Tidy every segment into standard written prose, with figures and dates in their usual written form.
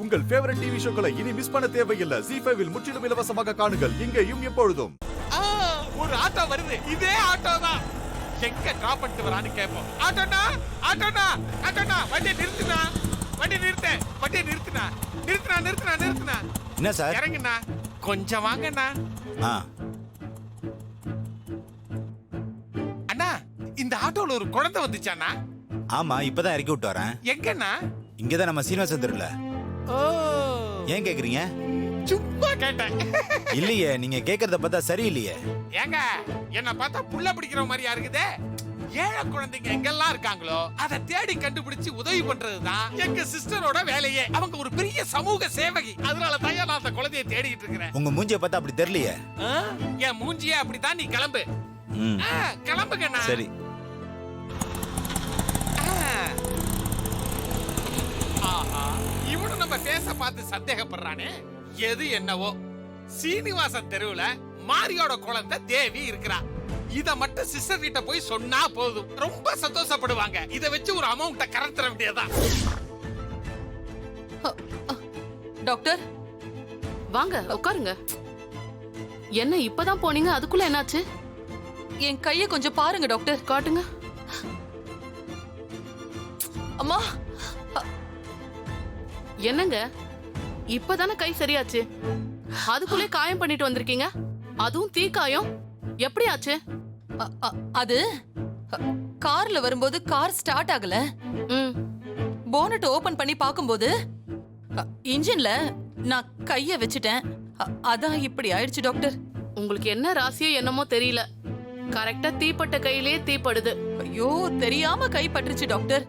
உங்கள் favourite TV ஷோக்களை இனி miss பண்ண தேவையில்லை. ZEE5 இல் முற்றிலும் இலவசமாக காணுங்கள். இங்கேயும் எப்பொழுதும். ஒரு ஆட்டோ வருது. இதே ஆட்டோ தான். எங்க டிராப் பண்ணிட்டு வரான்னு கேட்போம். ஆட்டோண்ணா, ஆட்டோண்ணா, ஆட்டோண்ணா, வண்டியை நிறுத்துனா, வண்டியை நிறுத்த, வண்டியை நிறுத்துனா, நிறுத்துனா, நிறுத்துனா, நிறுத்துனா. என்ன சார்? இறங்குண்ணா, கொஞ்சம் வாங்கண்ணா. அண்ணா, இந்த ஆட்டோல ஒரு குழந்தை வந்துச்சாண்ணா? ஆமா, இப்பதான் இறக்கி விட்டு வரேன். எங்கண்ணா? இங்கதான் நம்ம சீனிவாசன் தெருல. ஓ, ஏன் கேக்குறீங்க? சும்மா கேட்டேன். இல்லையே, நீங்க கேக்குறத பார்த்தா சரியில்லையே. ஏங்க, என்ன பார்த்தா புள்ள பிடிக்கிற மாதிரியா இருக்குதே? ஏழை குழந்தைங்க எங்கெல்லாம் இருக்காங்களோ அதை தேடி கண்டுபிடிச்சு உதவி பண்றதுதான் எங்க சிஸ்டரோட வேலையே. அவங்க ஒரு பெரிய சமூக சேவகி. அதனால தான் நான் அந்த குழந்தையை தேடிட்டு இருக்கிறேன். உங்க மூஞ்சிய பார்த்தா அப்படி தெரியலையே. என் மூஞ்சியே அப்படித்தான். நீ கிளம்பு. கிளம்புங்கண்ணா. சரி. இவனு நம்ம பேச பார்த்து சந்தேகப்படுறானே. எது என்னவோ, சீனிவாசன் தெருவுல மாரியோட குழந்தை தேவி இருக்கிறா. இத மட்டும் சிஸ்டர் கிட்ட போய் சொன்னா போதும், ரொம்ப சந்தோஷப்படுவாங்க. இத வச்சு ஒரு அமௌண்ட கரெக்ட் தர வேண்டியதான். டாக்டர் வாங்க உட்காருங்க. என்ன இப்பதான் போனீங்க, அதுக்குள்ள என்னாச்சு? என் கைய கொஞ்சம் பாருங்க டாக்டர். காட்டுங்க. அம்மா, என்னங்க இப்பதானே கை சரியாச்சு, அதுக்குள்ளே காயம் பண்ணிட்டு வந்திருக்கீங்க? அதுவும் தீக்காயம். எப்படி ஆச்சு? அது கார்ல வரும்போது கார் ஸ்டார்ட் ஆகல. போனட் ஓபன் பண்ணி பாக்கும்போது இன்ஜின்ல நான் கைய வச்சுட்டேன். அதான் இப்படி ஆயிடுச்சு டாக்டர். உங்களுக்கு என்ன ராசியோ என்னமோ தெரியல, கரெக்டா தீப்பட்ட கையிலேயே தீப்படுது. ஐயோ, தெரியாம கை பட்டுருச்சு டாக்டர்.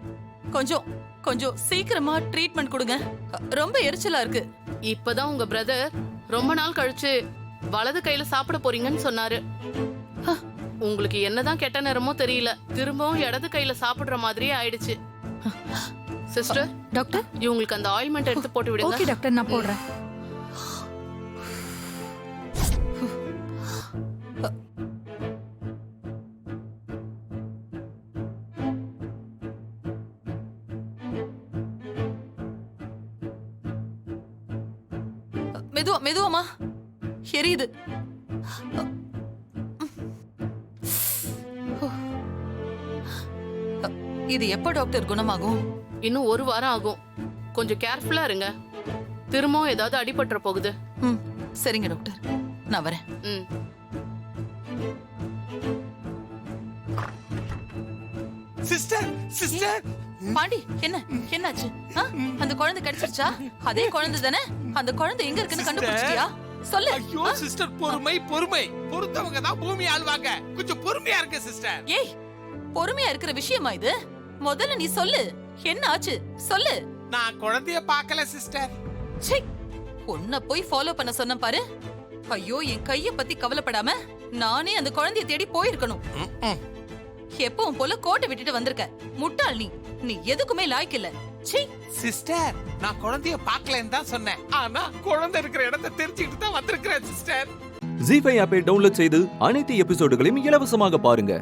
கொஞ்சம் கொஞ்சம் சீக்கிரமா ட்ரீட்மெண்ட் கொடுங்க. ரொம்ப எரிச்சலா இருக்கு. இப்பதான் உங்க பிரதர் ரொம்ப நாள் கழிச்சு வலது கையில சாப்பிட போறீங்கன்னு சொன்னாரு. உங்களுக்கு என்னதான் கெட்ட நேரமோ தெரியல, திரும்பவும் இடது கையில சாப்பிடுற மாதிரியே ஆயிடுச்சு. சிஸ்டர், டாக்டர் இவங்களுக்கு அந்த ஆயில்மெண்ட் எடுத்து போட்டு விடுங்க. ஓகே டாக்டர், நான் போடுறேன். மெதுவா மெதுவாமா, எரியுது. இது எப்ப டாக்டர் குணமாகும்? இன்னும் 1 வாரம் ஆகும். கொஞ்சம் கேர்ஃபுல்லா இருங்க, திரும்பவும் ஏதாவது அடிபட்டுற போகுது. சரிங்க டாக்டர், நான் வரேன். Sister, sister. பாண்டி, என்ன என்னாச்சு? அந்த குழந்தை கிடைச்சிருச்சா? அதே குழந்தை தானே? அந்த குழந்தை எங்க இருக்குன்னு கண்டுபிடிச்சிட்டியா? சொல்லு. ஐயோ சிஸ்டர், பொறுமை பொறுமை. பொறுத்தவங்க தான் பூமி ஆள்வாங்க. கொஞ்சம் பொறுமையா இருங்க சிஸ்டர். ஏய், பொறுமையா இருக்கிற விஷயமா இது? முதல்ல நீ சொல்லு, என்ன ஆச்சு சொல்லு. நான் குழந்தைய பார்க்கல சிஸ்டர். சீ, உன்னை போய் ஃபாலோ பண்ண சொன்ன பாரு. ஐயோ, என் கைய பத்தி கவலைப்படாம நானே அந்த குழந்தைய தேடி போயிருக்கணும். எப்பவும் போல கோட்டை விட்டுட்டு வந்திருக்க. முட்டாள் நீ. நீ எதுக்குமே லாய்க்கு இல்ல. சீ. சிஸ்டர், நான் குழந்தைய பார்க்கலன்னு தான் சொன்னேன். ஆனா குழந்தை இருக்கிற இடத்தை தெரிஞ்சுக்கிட்டு தான் வந்திருக்கிறேன் சிஸ்டர். ZEE5 ஆப்பை டவுன்லோட் செய்து அனைத்து எபிசோடுகளையும் இலவசமாக பாருங்க.